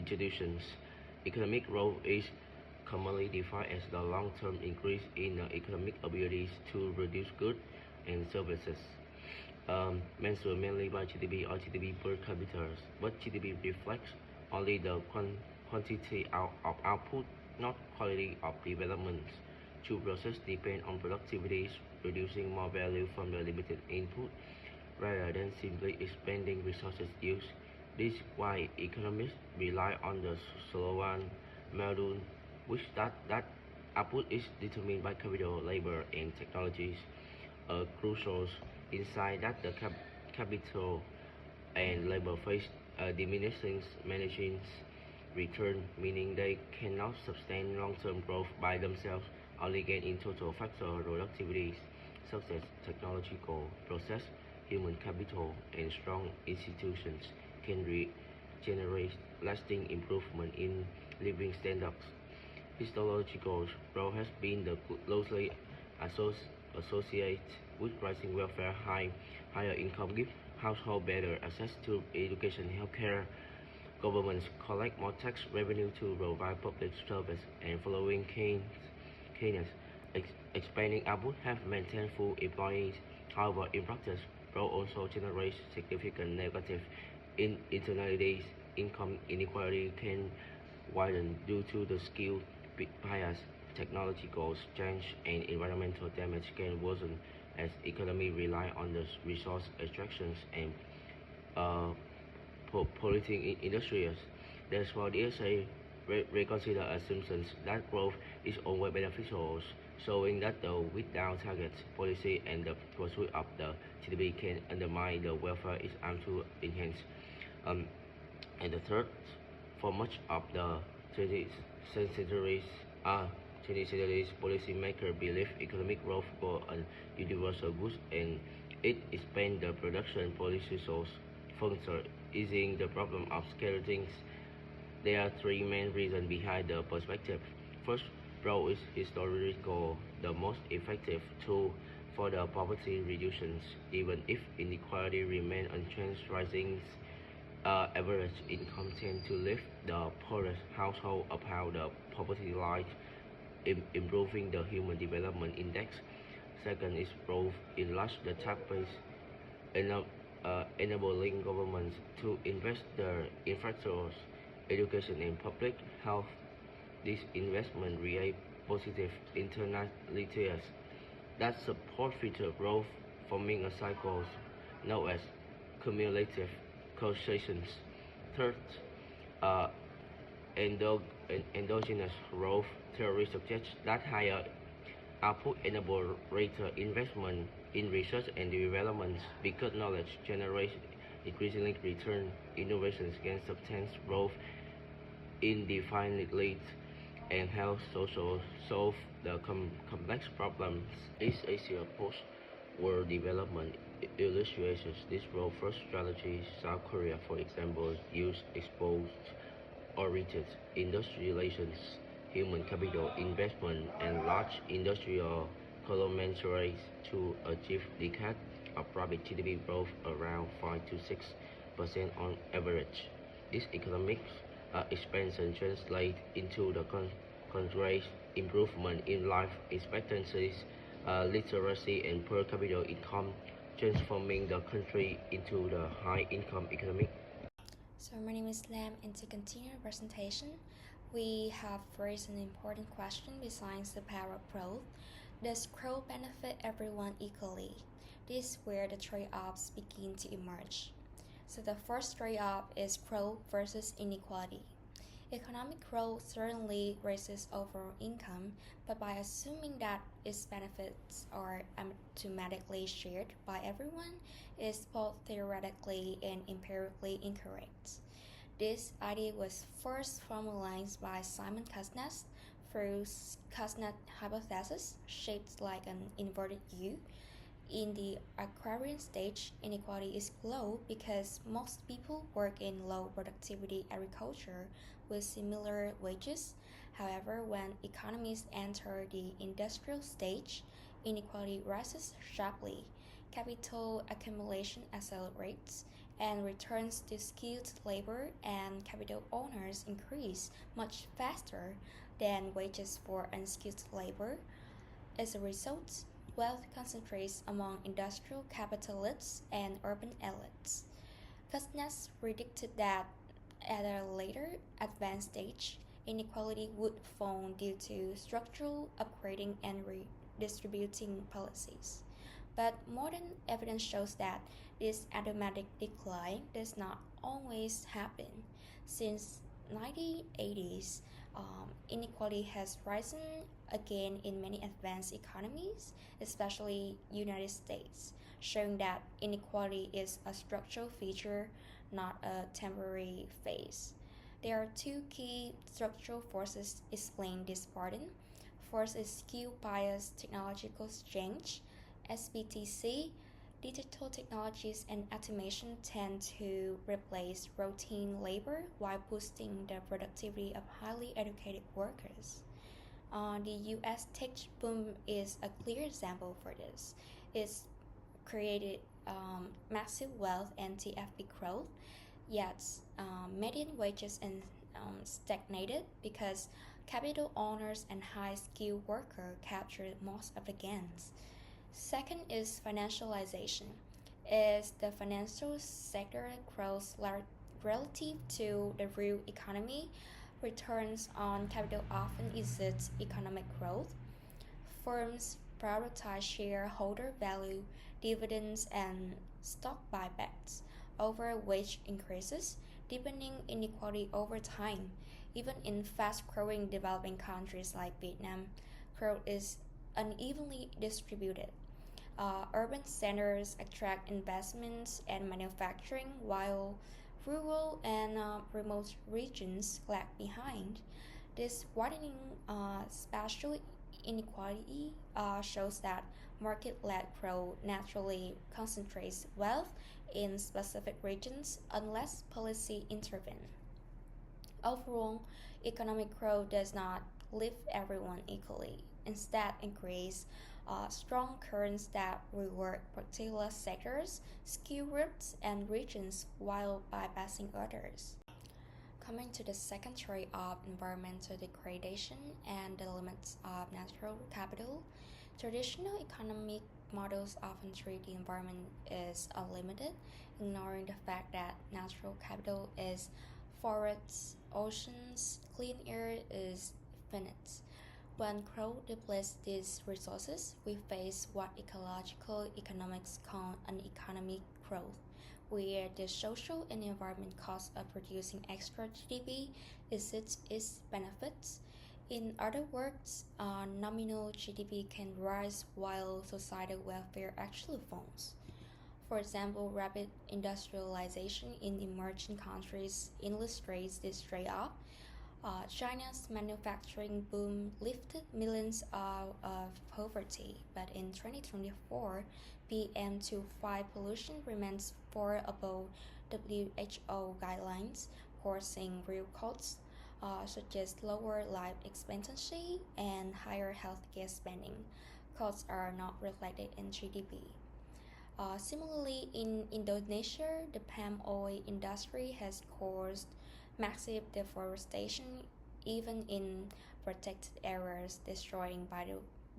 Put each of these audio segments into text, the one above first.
introductions. Economic growth is commonly defined as the long-term increase in economic abilities to produce goods and services, measured mainly by GDP or GDP per capita, but GDP reflects only the quantity of output, not quality of development. Two processes depend on productivity, producing more value from the limited input rather than simply expanding resources use. This is why economists rely on the Sullivan model, which that output is determined by capital, labor, and technologies. A crucial insight that the capital and labor face diminishing managing return, meaning they cannot sustain long-term growth by themselves, only gain in total factor productivities such as technological process, human capital, and strong institutions can generate lasting improvement in living standards. Historical growth has been closely associated with rising welfare, higher income give household better access to education, healthcare. Governments collect more tax revenue to provide public service, and following Keynes, expanding output have maintained full employees. However, in practice, growth also generates significant negative internalities. Income inequality can widen due to the skill bias, technological change, and environmental damage can worsen as economy rely on the resource extractions and uh, polluting industries. Therefore, the ESA reconsider assumptions that growth is always beneficial, showing that the without target policy and the pursuit of the GDP can undermine the welfare is aimed to enhance. Um, and the third, for much of the 20th centuries, uh, 20th centuries policymakers believe economic growth was a universal good and it expand the production policy source further, easing the problem of scarcity. There are three main reasons behind the perspective. First, growth is historical the most effective tool for the poverty reductions, even if inequality remains unchanged. Rising average income tend to lift the poorest household above the poverty line, improving the Human Development Index. Second is growth enlarge the tax base, enabling governments to invest their infrastructure, education, and public health. This investment create positive internalities that support future growth, forming a cycle known as cumulative causations. Third, uh, endogenous growth theory suggests that higher output enable greater investment in research and development because knowledge generates increasingly return. Innovations can sustain growth indefinitely and help social solve the complex problems. East Asia post-war development illustrates this role. First strategy, South Korea, for example, used export-oriented industrializations, human capital investment, and large industrial conglomerates to achieve decades of rapid GDP growth around 5 to 6% on average. This economic expansion translates into the concrete improvement in life expectancies, literacy, and per capita income, transforming the country into the high-income economy. So my name is Lam, and to continue our presentation, we have raised an important question besides the power of growth. Does growth benefit everyone equally? This is where the trade-offs begin to emerge. So the first trade-off is growth versus inequality. Economic growth certainly raises overall income, but by assuming that its benefits are automatically shared by everyone is both theoretically and empirically incorrect. This idea was first formalized by Simon Kuznets through Kuznets hypothesis, shaped like an inverted U. In the agrarian stage, inequality is low because most people work in low productivity agriculture with similar wages. However, when economies enter the industrial stage, inequality rises sharply. Capital accumulation accelerates, and returns to skilled labor and capital owners increase much faster than wages for unskilled labor. As a result, wealth concentrates among industrial capitalists and urban elites. Kuznets predicted that at a later advanced stage, inequality would fall due to structural upgrading and redistributing policies. But modern evidence shows that this automatic decline does not always happen. Since 1980s, inequality has risen again in many advanced economies, especially United States, showing that inequality is a structural feature, not a temporary phase. There are two key structural forces explain this pattern. First is skill bias technological change. SBTC, digital technologies and automation tend to replace routine labor while boosting the productivity of highly educated workers. The US tech boom is a clear example for this. It's created massive wealth and TFP growth, yet median wages and stagnated because capital owners and high-skilled workers captured most of the gains. Second is financialization. As the financial sector grows relative to the real economy, returns on capital often exceed economic growth. Firms prioritize shareholder value, dividends, and stock buybacks over wage increases, deepening inequality over time. Even in fast growing developing countries like Vietnam, growth is unevenly distributed. Urban centers attract investments and manufacturing, while rural and remote regions lag behind. This widening spatial inequality shows that market-led growth naturally concentrates wealth in specific regions unless policy intervene. Overall, economic growth does not lift everyone equally. Instead, it creates strong currents that reward particular sectors, skill groups, and regions while bypassing others. Coming to the second theory of environmental degradation and the limits of natural capital, traditional economic models often treat the environment as unlimited, ignoring the fact that natural capital is forests, oceans, clean air is finite. When growth depletes these resources, we face what ecological economics call uneconomic growth, where the social and environment cost of producing extra GDP exceeds its benefits. In other words, nominal GDP can rise while societal welfare actually falls. For example, rapid industrialization in emerging countries illustrates this trade-off. China's manufacturing boom lifted millions out of poverty, but in 2024, PM2.5 pollution remains far above WHO guidelines, causing real costs such as lower life expectancy and higher healthcare spending. Costs are not reflected in GDP. Similarly, in Indonesia, the palm oil industry has caused massive deforestation even in protected areas, destroying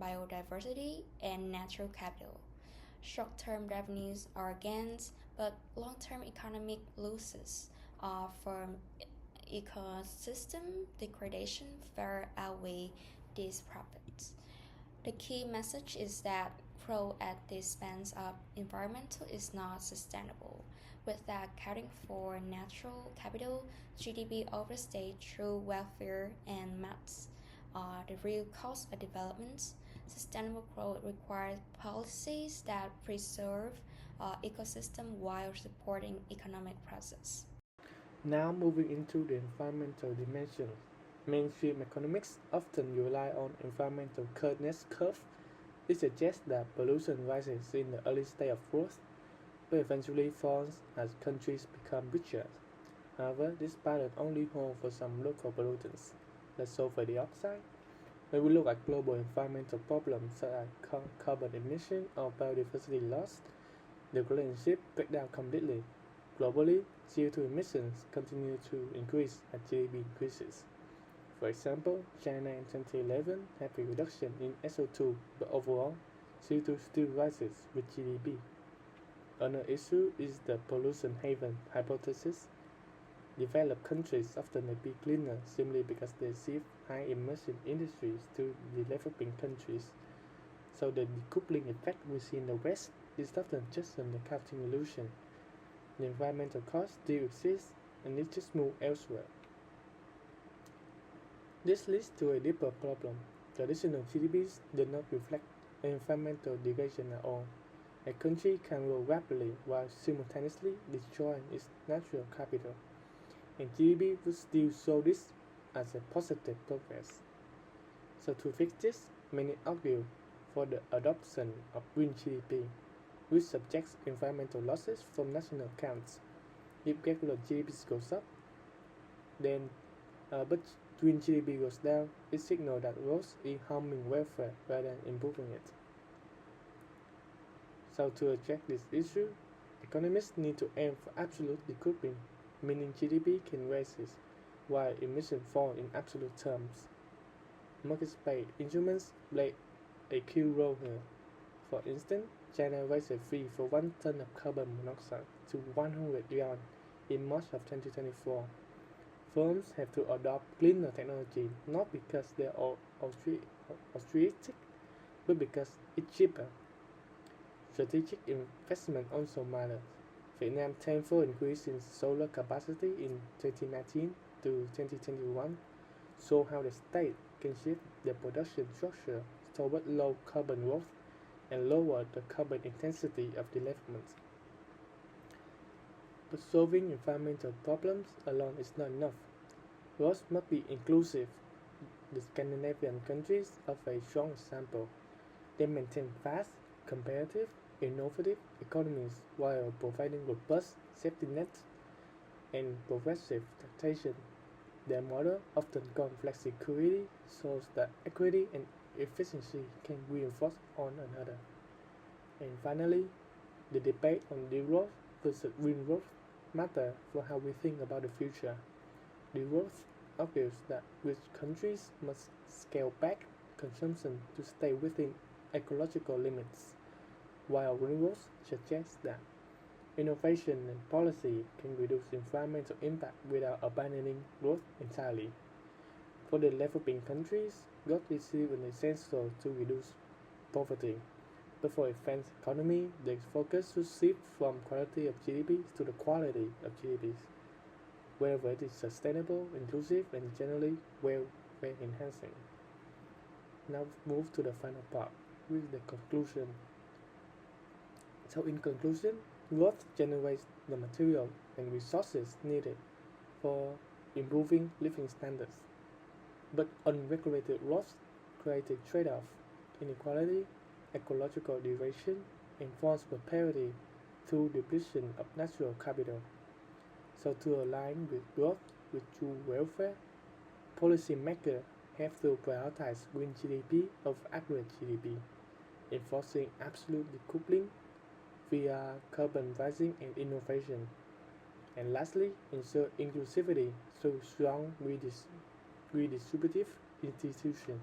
biodiversity and natural capital. Short-term revenues are gains, but long-term economic losses from ecosystem degradation far outweigh these profits. The key message is that growth at the expense of environmental is not sustainable. Without accounting for natural capital, GDP overstays through welfare and maps. The real cost of development. Sustainable growth requires policies that preserve ecosystem while supporting economic process. Now moving into the environmental dimension. Mainstream economics often rely on environmental Kuznets curve. It suggests that pollution rises in the early stage of growth, but eventually falls as countries become richer. However, this pattern only holds for some local pollutants, like sulfur dioxide. When we look at global environmental problems such as carbon emission or biodiversity loss, the relationship breaks down completely. Globally, CO2 emissions continue to increase as GDP increases. For example, China in 2011 had a reduction in SO2, but overall, CO2 still rises with GDP. Another issue is the pollution haven hypothesis. Developed countries often may be cleaner simply because they shift high emission industries to developing countries. So the decoupling effect we see in the West is often just an accounting illusion. The environmental costs still exist and need to move elsewhere. This leads to a deeper problem. Traditional GDPs do not reflect environmental degradation at all. A country can grow rapidly while simultaneously destroying its natural capital, and GDP would still show this as a positive progress. So to fix this, many argue for the adoption of green GDP, which subjects environmental losses from national accounts. If regular GDP goes up, then but green GDP goes down, it signals that growth is harming welfare rather than improving it. So to address this issue, economists need to aim for absolute decoupling, meaning GDP can rise while emissions fall in absolute terms. Market-based instruments play a key role here. For instance, China raised a fee for 1 ton of carbon monoxide to 100 yuan in March of 2024. Firms have to adopt cleaner technology not because they are altruistic, but because it's cheaper. Strategic investment also matters. Vietnam's tenfold increase in solar capacity in 2019 to 2021 show how the state can shift the production structure toward low carbon growth and lower the carbon intensity of development. But solving environmental problems alone is not enough. Growth must be inclusive. The Scandinavian countries offer a strong example. They maintain fast, competitive, innovative economies while providing robust safety nets and progressive taxation. Their model, often called flexicurity, shows that equity and efficiency can reinforce one another. And finally, the debate on degrowth versus green growth matter for how we think about the future. Degrowth argues that rich countries must scale back consumption to stay within ecological limits, while green growth suggests that innovation and policy can reduce environmental impact without abandoning growth entirely. For the developing countries, growth is even essential to reduce poverty. But for advanced economy, the focus should shift from quality of GDP to the quality of GDPs, whether it is sustainable, inclusive, and generally welfare enhancing. Now move to the final part, with the conclusion. So in conclusion, growth generates the material and resources needed for improving living standards. But unregulated growth creates a trade-off: inequality, ecological degradation, and forced prosperity through depletion of natural capital. So to align with growth with true welfare, policymakers have to prioritize green GDP over aggregate GDP, enforcing absolute decoupling via carbon pricing and innovation. And lastly, ensure inclusivity through strong redistributive institutions.